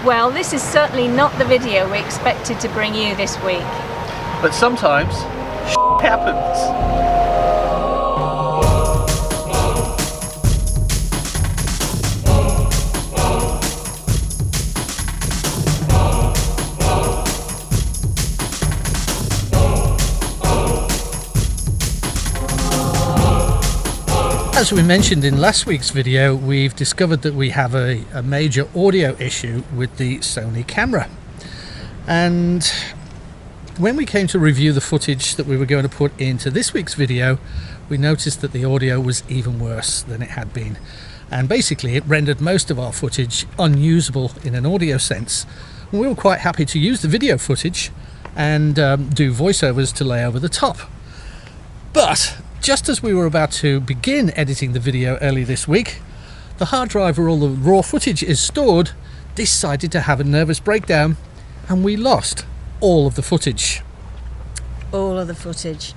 Well, this is certainly not the video we expected to bring you this week. But sometimes happens. As we mentioned in last week's video, we've discovered that we have a major audio issue with the Sony camera. And when we came to review the footage that we were going to put into this week's video, we noticed that the audio was even worse than it had been. And basically it rendered most of our footage unusable in an audio sense. And we were quite happy to use the video footage and do voiceovers to lay over the top. But just as we were about to begin editing the video early this week, the hard drive where all the raw footage is stored decided to have a nervous breakdown, and we lost all of the footage. All of the footage.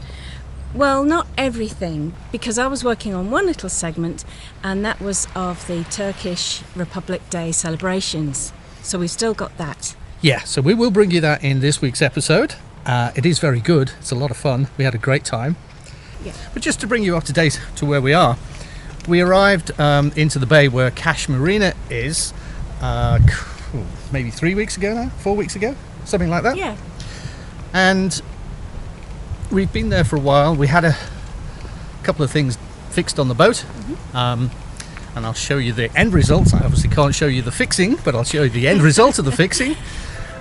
Well, not everything, because I was working on one little segment, and that was of the Turkish Republic Day celebrations. So we've still got that. Yeah, so we will bring you that in this week's episode. It is very good. It's a lot of fun. We had a great time. Yeah. But just to bring you up to date to where we are, we arrived into the bay where Cash Marina is maybe 3 weeks ago now, 4 weeks ago, something like that. Yeah. And we've been there for a while. We had a couple of things fixed on the boat, and I'll show you the end results. I obviously can't show you the fixing, but I'll show you the end result of the fixing.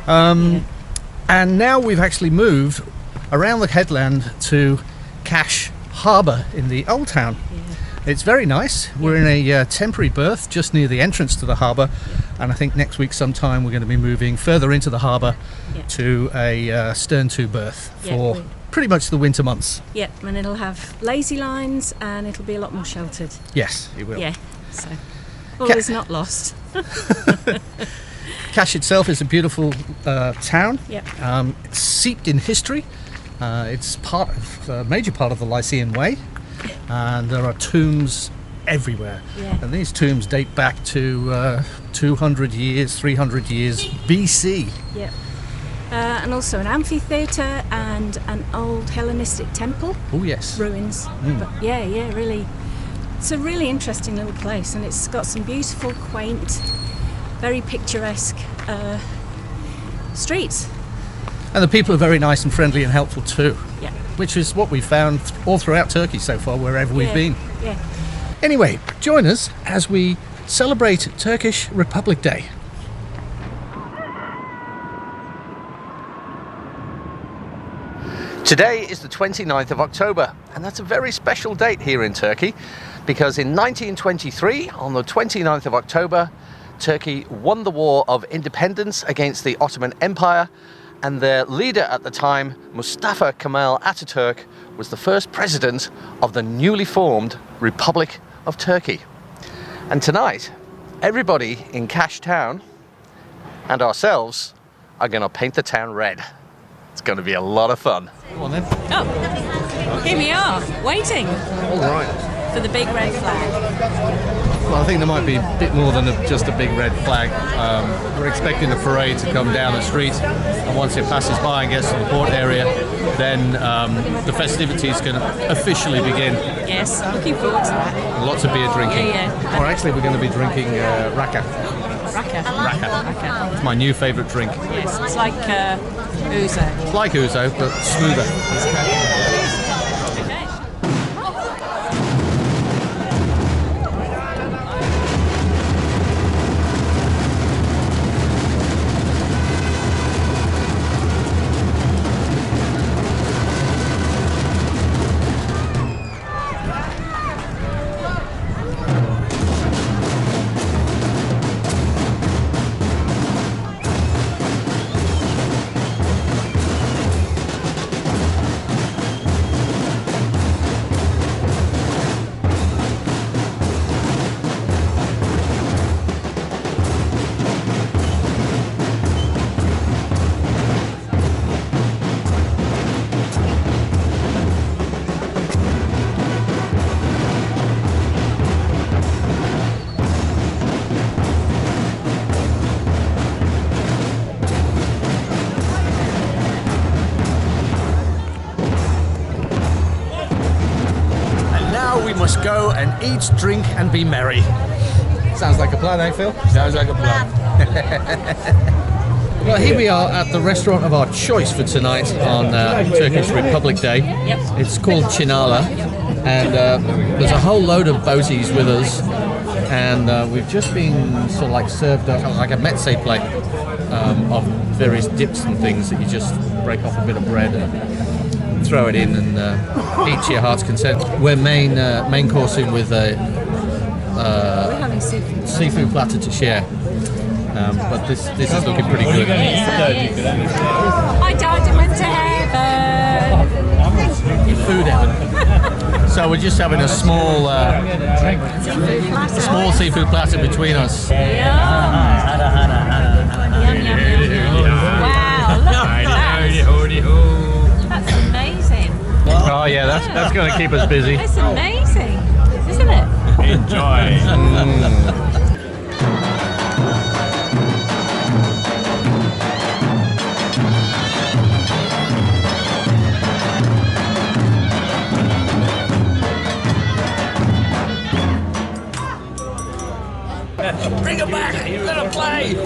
And now we've actually moved around the headland to Cash Harbour in the Old Town. Yeah. It's very nice. We're in a temporary berth just near the entrance to the harbour, and I think next week sometime we're going to be moving further into the harbour to a stern-to berth for pretty much the winter months. Yeah, and it'll have lazy lines and it'll be a lot more sheltered. Yes, it will. Yeah, so all is not lost. Cash itself is a beautiful town. Yeah. It's steeped in history. It's part of a major part of the Lycian Way, and there are tombs everywhere. Yeah. And these tombs date back to 200 years, 300 years BC. Yeah. And also an amphitheatre and an old Hellenistic temple. Oh yes. Ruins. But yeah, really. It's a really interesting little place, and it's got some beautiful, quaint, very picturesque streets. And the people are very nice and friendly and helpful too. Yeah. Which is what we've found all throughout Turkey so far, wherever we've been. Yeah. Anyway, join us as we celebrate Turkish Republic Day. Today is the 29th of October, and that's a very special date here in Turkey, because in 1923, on the 29th of October, Turkey won the War of Independence against the Ottoman Empire, and their leader at the time, Mustafa Kemal Atatürk, was the first president of the newly formed Republic of Turkey. And tonight, everybody in Cash Town and ourselves are going to paint the town red. It's going to be a lot of fun. Come on then. Oh, here we are, waiting All right. for the big red flag. Well, I think there might be a bit more than just a big red flag. We're expecting the parade to come down the street, and once it passes by and gets to the port area, then the festivities can officially begin. Yes, looking forward to that. Lots of beer drinking. Yeah. Or actually, we're going to be drinking raka. Raka. It's my new favourite drink. Yes, it's like ouzo. It's like ouzo, but smoother. Okay. must go and eat, drink and be merry. Sounds like a plan, eh, Phil? Sounds like a plan. Well, here we are at the restaurant of our choice for tonight on Turkish Republic Day. It's called Chinala, and there's a whole load of boaties with us, and we've just been sort of like served up like a meze plate of various dips and things that you just break off a bit of bread and throw it in and eat to your heart's content. We're main coursing with a We're having seafood platter to share. But this is looking pretty good. I died and went to heaven. Food heaven. So we're just having a small seafood platter between us. Wow, look at that. That's amazing. Oh yeah, that's going to keep us busy. It's amazing, isn't it? Enjoy. Bring it back! Let it play!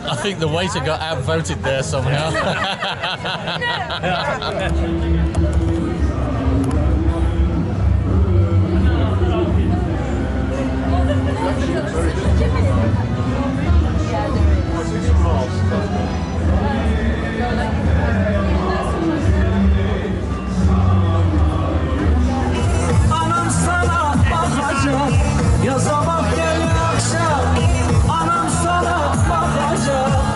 I think the waiter got outvoted there somehow. Anam sana bakacak, ya sabah gel ya akşam. Anam sana bakacak.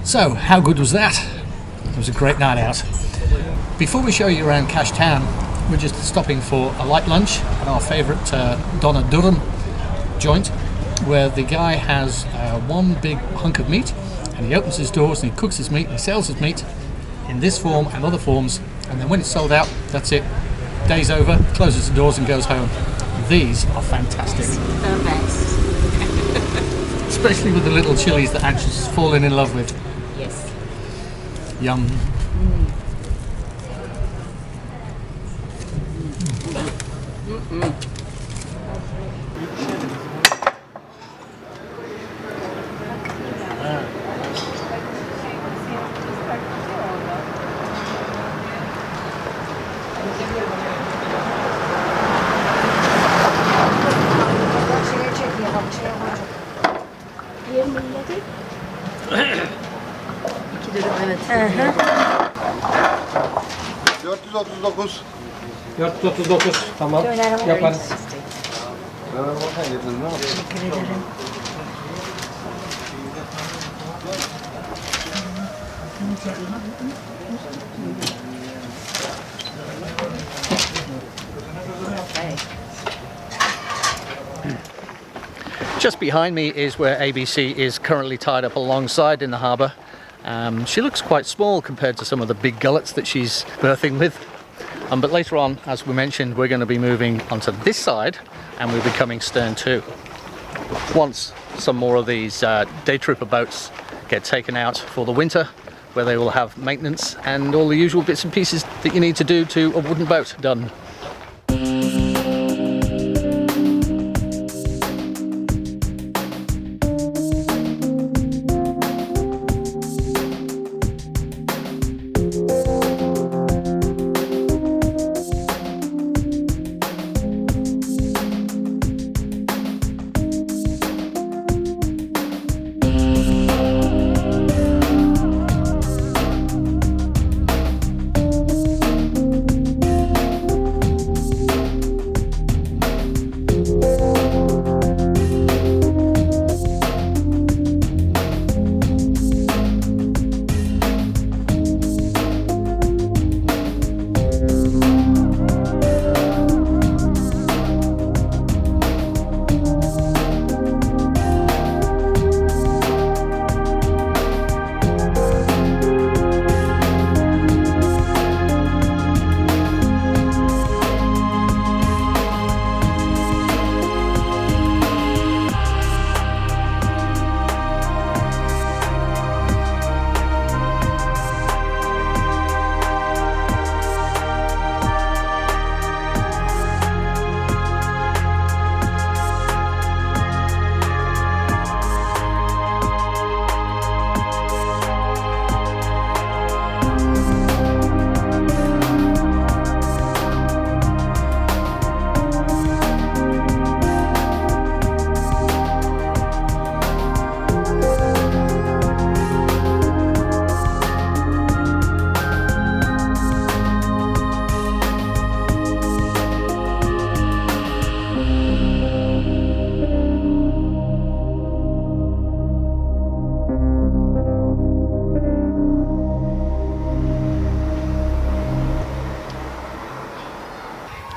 So, how good was that? It was a great night out. Before we show you around Cash Town, we're just stopping for a light lunch at our favourite Donna Durham joint, where the guy has one big hunk of meat, and he opens his doors and he cooks his meat and he sells his meat in this form and other forms, and then when it's sold out, that's it. Day's over, closes the doors and goes home. These are fantastic. The best. Especially with the little chilies that Ange's fallen in love with. Yes. Yum. Evet. 439. 439. Tamam. Yaparız. Just behind me is where ABC is currently tied up alongside in the harbour, She looks quite small compared to some of the big gullets that she's birthing with. But later on, as we mentioned, we're going to be moving onto this side and we'll be coming stern to. Once some more of these day tripper boats get taken out for the winter, where they will have maintenance and all the usual bits and pieces that you need to do to a wooden boat done.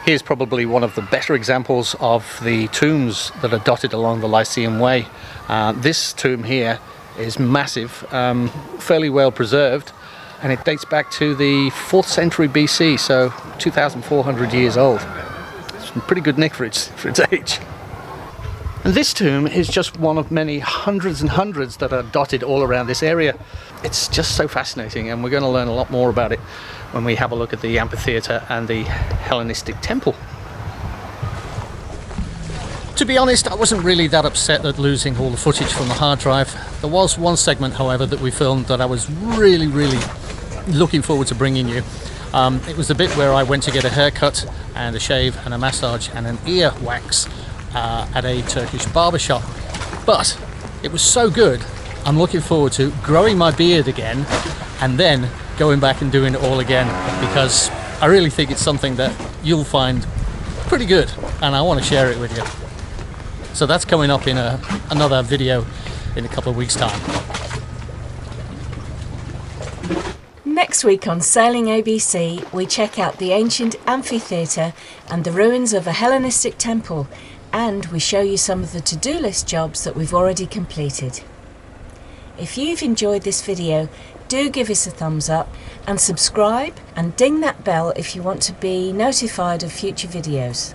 Here's probably one of the better examples of the tombs that are dotted along the Lyceum Way. This tomb here is massive, fairly well preserved, and it dates back to the 4th century BC, so 2,400 years old. It's a pretty good nick for its age. And this tomb is just one of many hundreds and hundreds that are dotted all around this area. It's just so fascinating, and we're going to learn a lot more about it when we have a look at the amphitheatre and the Hellenistic temple. To be honest, I wasn't really that upset at losing all the footage from the hard drive. There was one segment, however, that we filmed that I was really looking forward to bringing you. It was the bit where I went to get a haircut and a shave and a massage and an ear wax at a Turkish barbershop. But it was so good, I'm looking forward to growing my beard again and then going back and doing it all again, because I really think it's something that you'll find pretty good and I want to share it with you. So that's coming up in another video in a couple of weeks' time. Next week on Sailing ABC, we check out the ancient amphitheatre and the ruins of a Hellenistic temple, and we show you some of the to-do list jobs that we've already completed. If you've enjoyed this video, do give us a thumbs up and subscribe and ding that bell if you want to be notified of future videos.